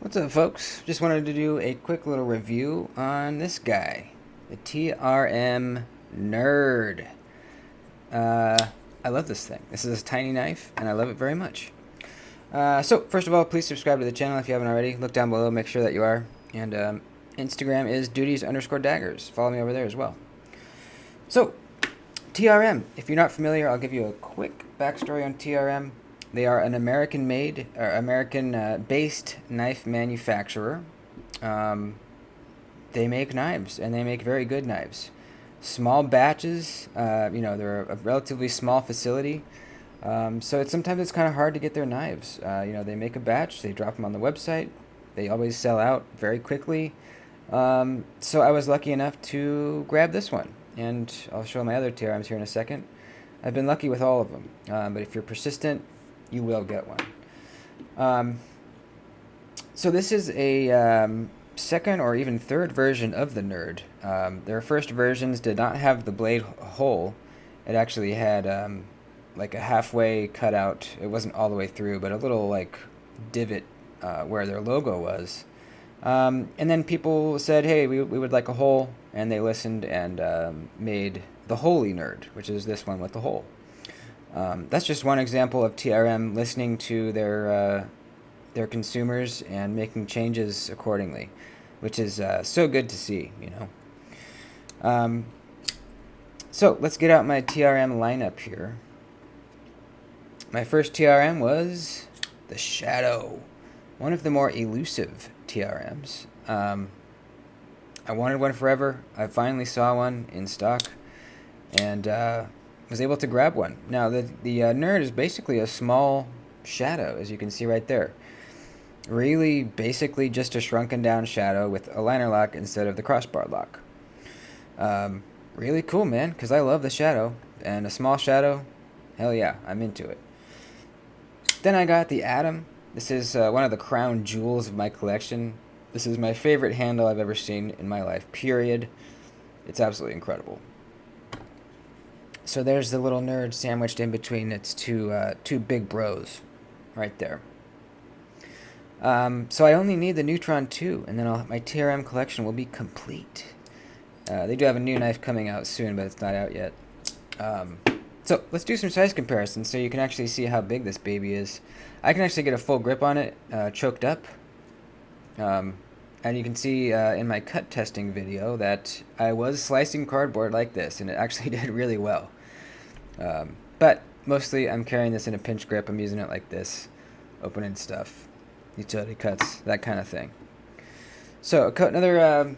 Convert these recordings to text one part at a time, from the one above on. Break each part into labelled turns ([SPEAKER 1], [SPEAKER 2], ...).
[SPEAKER 1] What's up, folks? Just wanted to do a quick little review on this guy, the TRM Nerd. I love this thing. This is a tiny knife, and I love it very much. So, first of all, please subscribe to the channel if you haven't already. Look down below, make sure that you are. And Instagram is duties_daggers. Follow me over there as well. So, TRM. If you're not familiar, I'll give you a quick backstory on TRM. They are an American-made or American-based knife manufacturer. They make knives, and they make very good knives. Small batches. They're a relatively small facility, so sometimes it's kind of hard to get their knives. They make a batch, they drop them on the website. They always sell out very quickly. So I was lucky enough to grab this one, and I'll show my other TRMs here in a second. I've been lucky with all of them, but if you're persistent, you will get one. So this is a second or even third version of the Nerd. Their first versions did not have the blade hole. It actually had like a halfway cutout. It wasn't all the way through, but a little like divot where their logo was. And then people said, hey, we would like a hole, and they listened and made the Holy Nerd, which is this one with the hole. That's just one example of TRM listening to their consumers and making changes accordingly, which is so good to see, So let's get out my TRM lineup here. My first TRM was the Shadow, one of the more elusive TRMs. I wanted one forever. I finally saw one in stock, and was able to grab one. Now, the Nerd is basically a small Shadow, as you can see right there. Really, basically just a shrunken down Shadow with a liner lock instead of the crossbar lock. Really cool, man, because I love the Shadow, and a small Shadow, hell yeah, I'm into it. Then I got the Atom. This is one of the crown jewels of my collection. This is my favorite handle I've ever seen in my life, period. It's absolutely incredible. So there's the little Nerd sandwiched in between its two big bros, right there. So I only need the Neutron 2, and then my TRM collection will be complete. They do have a new knife coming out soon, but it's not out yet. So let's do some size comparisons so you can actually see how big this baby is. I can actually get a full grip on it, choked up. And you can see in my cut testing video that I was slicing cardboard like this, and it actually did really well. But mostly I'm carrying this in a pinch grip. I'm using it like this, opening stuff, utility cuts, that kind of thing. So another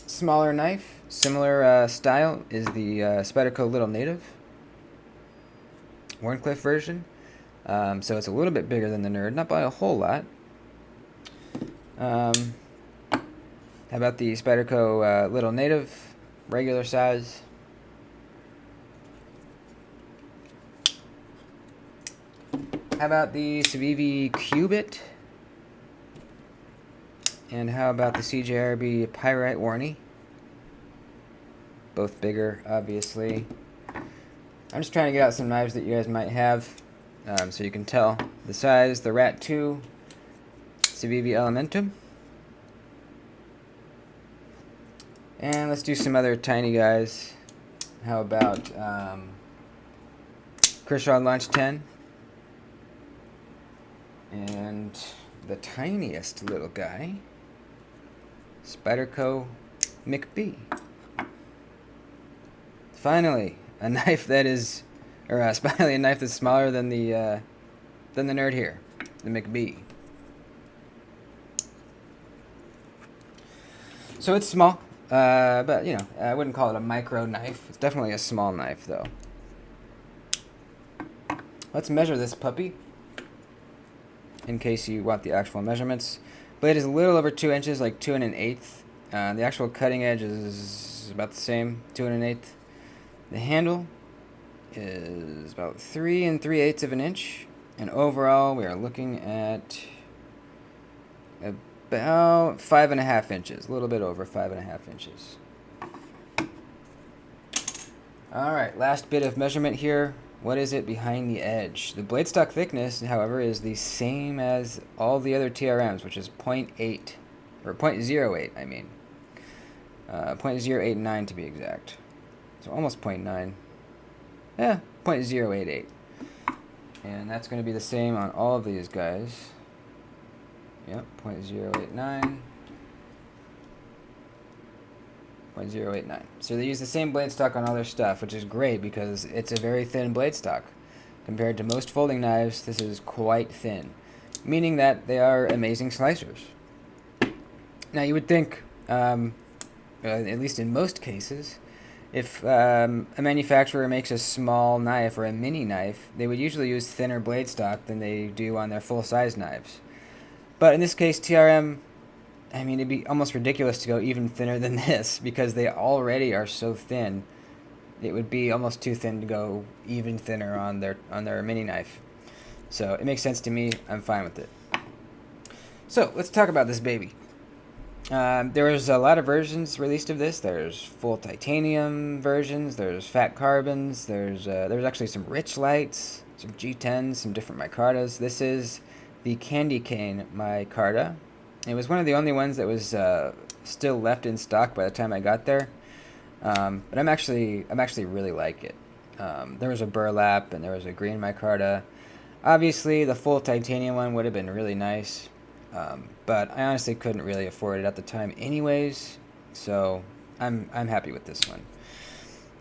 [SPEAKER 1] smaller knife, similar style, is the Spyderco Little Native Wharncliffe version. So it's a little bit bigger than the Nerd, not by a whole lot. How about the Spyderco Little Native, regular size? How about the Civivi Cubit? And how about the CJRB Pyrite Warney? Both bigger, obviously. I'm just trying to get out some knives that you guys might have, so you can tell the size. The Rat 2 Civivi Elementum. And let's do some other tiny guys. How about Kershaw Launch 10? And the tiniest little guy, Spyderco McBee. Finally, a knife that is, finally a knife that's smaller than the Nerd here, the McBee. So it's small, but I wouldn't call it a micro knife. It's definitely a small knife, though. Let's measure this puppy, in case you want the actual measurements. Blade is a little over 2 inches, like 2 1/8. The actual cutting edge is about the same, 2 1/8. The handle is about 3 3/8 of an inch, and overall we are looking at about 5.5 inches, a little bit over 5.5 inches. All right, last bit of measurement here. What is it behind the edge? The blade stock thickness, however, is the same as all the other TRMs, which is 0.8, or 0.08, I mean. 0.089 to be exact. So almost 0.9. Yeah, 0.088. And that's going to be the same on all of these guys. Yep, 0.089. 0.089. So they use the same blade stock on all their stuff, which is great because it's a very thin blade stock. Compared to most folding knives, this is quite thin, meaning that they are amazing slicers. Now you would think, at least in most cases, if a manufacturer makes a small knife or a mini knife, they would usually use thinner blade stock than they do on their full-size knives. But in this case, TRM, I mean, it'd be almost ridiculous to go even thinner than this because they already are so thin. It would be almost too thin to go even thinner on their mini knife. So it makes sense to me. I'm fine with it. So let's talk about this baby. There was a lot of versions released of this. There's full titanium versions. There's fat carbons. There's actually some rich lights, some G10s, some different micartas. This is the candy cane micarta. It was one of the only ones that was still left in stock by the time I got there. But I'm actually really like it. There was a burlap and there was a green micarta. Obviously, the full titanium one would have been really nice. But I honestly couldn't really afford it at the time anyways, so I'm happy with this one.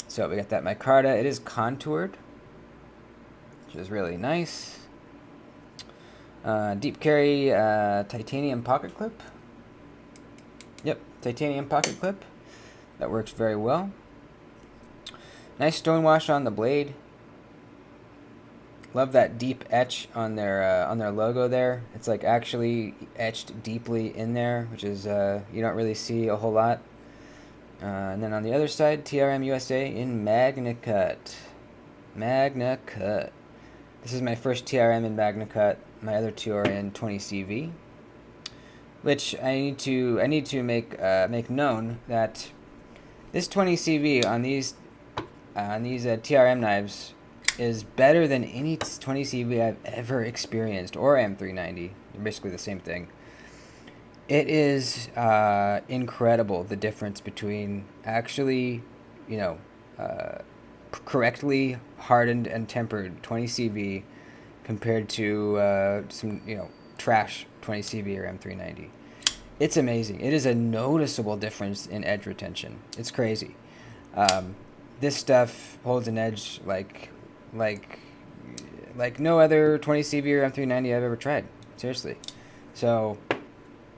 [SPEAKER 1] So we got that micarta. It is contoured, which is really nice. Deep carry titanium pocket clip. Yep, titanium pocket clip. That works very well. Nice stonewash on the blade. Love that deep etch on their logo there. It's like actually etched deeply in there, which is you don't really see a whole lot. And then on the other side, TRM USA in Magna Cut. Magna Cut. This is my first TRM in Magna Cut. My other two are in 20CV, which I need to make known that this 20CV on these TRM knives is better than any 20CV I've ever experienced, or M390. They're basically the same thing. It is incredible the difference between actually, correctly hardened and tempered 20CV compared to some trash 20CV or M390. It's amazing. It is a noticeable difference in edge retention. It's crazy. This stuff holds an edge like no other 20CV or M390 I've ever tried. Seriously. So,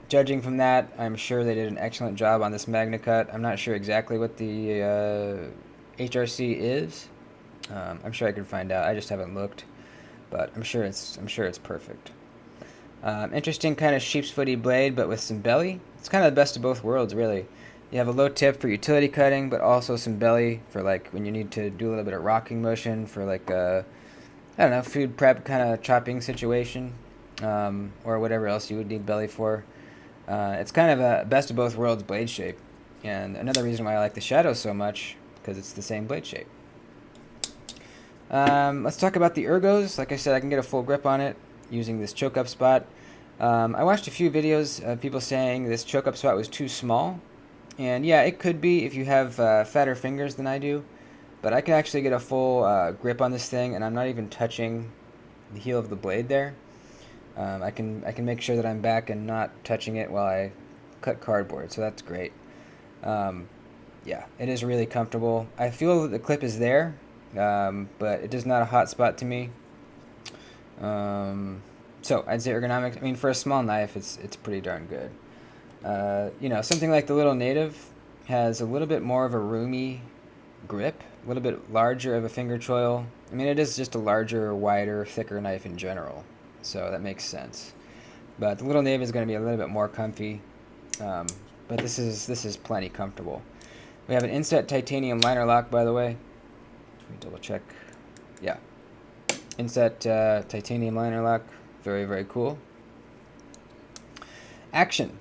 [SPEAKER 1] judging from that, I'm sure they did an excellent job on this Magna Cut. I'm not sure exactly what the HRC is. I'm sure I could find out. I just haven't looked, but I'm sure it's perfect. Interesting kind of sheep's footy blade, but with some belly. It's kind of the best of both worlds, really. You have a low tip for utility cutting, but also some belly for like when you need to do a little bit of rocking motion for like a, I don't know, food prep kind of chopping situation, or whatever else you would need belly for. It's kind of a best of both worlds blade shape, and another reason why I like the Shadow so much, because it's the same blade shape. Let's talk about the ergos. Like I said, I can get a full grip on it using this choke up spot. I watched a few videos of people saying this choke up spot was too small. And yeah, it could be if you have fatter fingers than I do, but I can actually get a full grip on this thing, and I'm not even touching the heel of the blade there. I can make sure that I'm back and not touching it while I cut cardboard, so that's great. Yeah, it is really comfortable. I feel that the clip is there, but it is not a hot spot to me. So I'd say ergonomics. I mean, for a small knife, it's pretty darn good. Something like the Little Native has a little bit more of a roomy grip, a little bit larger of a finger choil. I mean, it is just a larger, wider, thicker knife in general, so that makes sense. But the Little Native is going to be a little bit more comfy, but this is plenty comfortable. We have an inset titanium liner lock, by the way. Let me double check. Yeah, inset titanium liner lock, very, very cool. Action.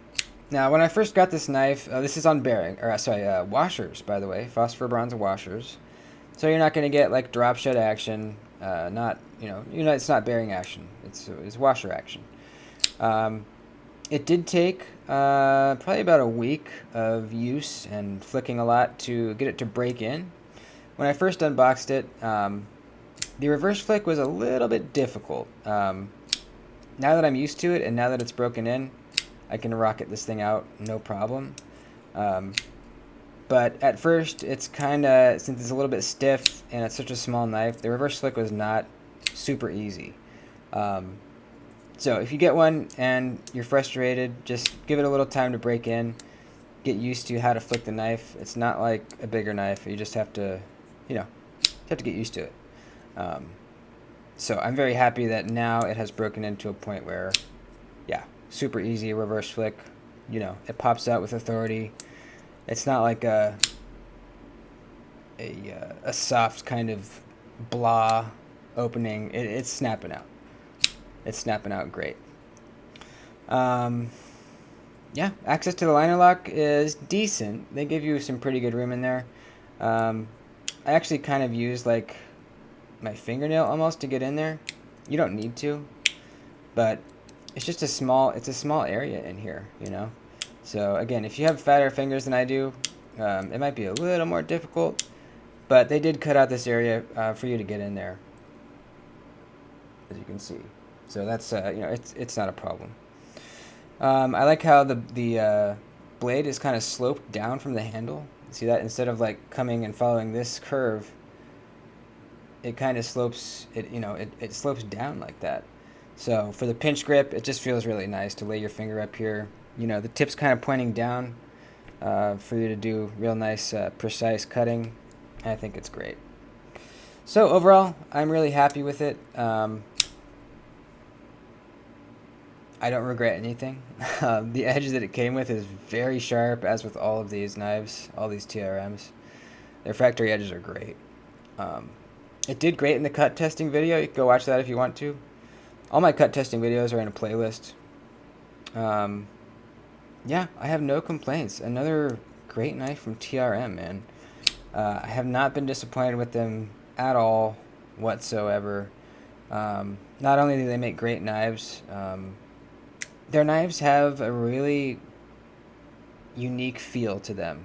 [SPEAKER 1] Now, when I first got this knife, this is on washers, by the way, phosphor bronze washers. So you're not going to get like drop shed action. not it's not bearing action. It's washer action. It did take probably about a week of use and flicking a lot to get it to break in. When I first unboxed it, the reverse flick was a little bit difficult. Now that I'm used to it and now that it's broken in, I can rocket this thing out no problem. But at first, it's kind of, since it's a little bit stiff and it's such a small knife, the reverse flick was not super easy. So if you get one and you're frustrated, just give it a little time to break in. Get used to how to flick the knife. It's not like a bigger knife. You just have to, get used to it. So I'm very happy that now it has broken into a point where, super easy reverse flick. It pops out with authority. It's not like a soft kind of blah opening. It's snapping out. It's snapping out great. Access to the liner lock is decent. They give you some pretty good room in there. I actually kind of use like my fingernail almost to get in there. You don't need to, but it's just a small area in here, So again, if you have fatter fingers than I do, it might be a little more difficult, but they did cut out this area for you to get in there, as you can see. So that's it's not a problem. I like how the blade is kind of sloped down from the handle. See that? Instead of like coming and following this curve, it kind of slopes. It slopes down like that. So for the pinch grip, it just feels really nice to lay your finger up here. The tip's kind of pointing down for you to do real nice, precise cutting. I think it's great. So overall, I'm really happy with it. I don't regret anything. The edge that it came with is very sharp, as with all of these knives, all these TRMs. Their factory edges are great. It did great in the cut testing video. You can go watch that if you want to. All my cut testing videos are in a playlist. I have no complaints. Another great knife from TRM, man. I have not been disappointed with them at all whatsoever. Not only do they make great knives, their knives have a really unique feel to them.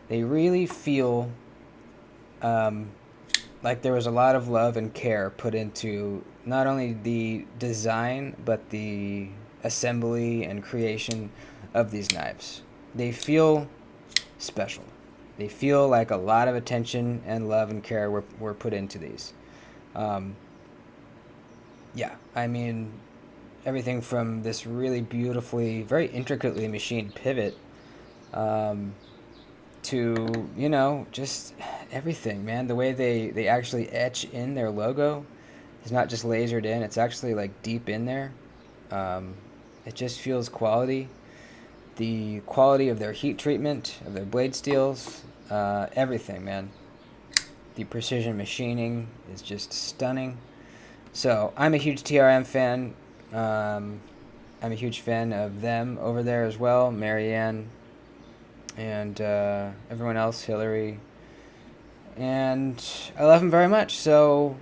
[SPEAKER 1] They really feel like there was a lot of love and care put into not only the design, but the assembly and creation of these knives. They feel special. They feel like a lot of attention and love and care were put into these. Everything from this really beautifully, very intricately machined pivot to, just everything, man. The way they actually etch in their logo is not just lasered in. It's actually like deep in there. It just feels quality. The quality of their heat treatment, of their blade steels, everything, man. The precision machining is just stunning. So I'm a huge TRM fan. I'm a huge fan of them over there as well, Marianne, and everyone else, Hillary. And I love them very much. So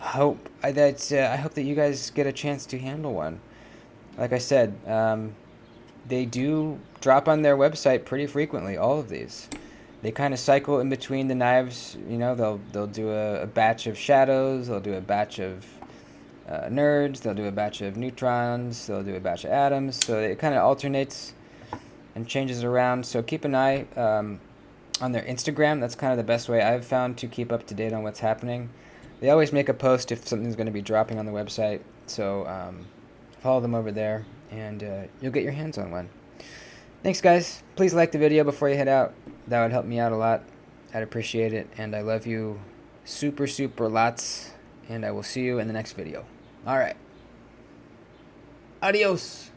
[SPEAKER 1] I hope that you guys get a chance to handle one. Like I said, they do drop on their website pretty frequently. All of these, they kind of cycle in between the knives. They'll do a batch of shadows. They'll do a batch of nerds. They'll do a batch of neutrons. They'll do a batch of atoms. So it kind of alternates and changes around. So keep an eye on their Instagram. That's kind of the best way I've found to keep up to date on what's happening. They always make a post if something's going to be dropping on the website. So follow them over there, and you'll get your hands on one. Thanks, guys. Please like the video before you head out. That would help me out a lot. I'd appreciate it, and I love you super, super lots, and I will see you in the next video. All right. Adios.